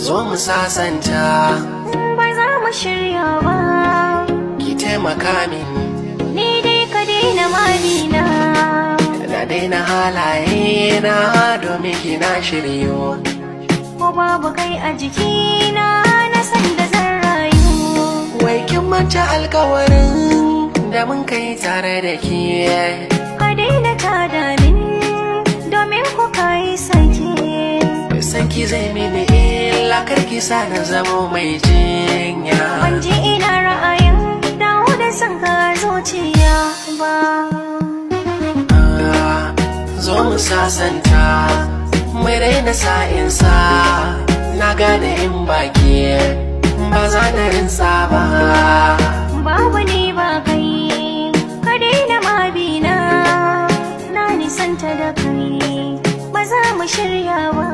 zo mu sasanta. Ba za mu shirya ba, Ki taimaka min, ni dai ka daina mamina. na daina halaye na domin kina shiryo. Ko babu kai a jikina na san da zan rayu. Wai kin manta alkawarin da mun kai tare da ke. Ka daina tada min domin ku kai sake. Sanki zai mini illa, karki sa na zamo mai jinya. Ban ji ina ra'ayin dawo da san ka zuciya ba. Zo mu sasanta, mai raina sa'insa. Na gane in baki ba za na rinsa ba. Babu ni ba kai, ka daina mabina. Na nisanta da kai, ba za mu shirya ba.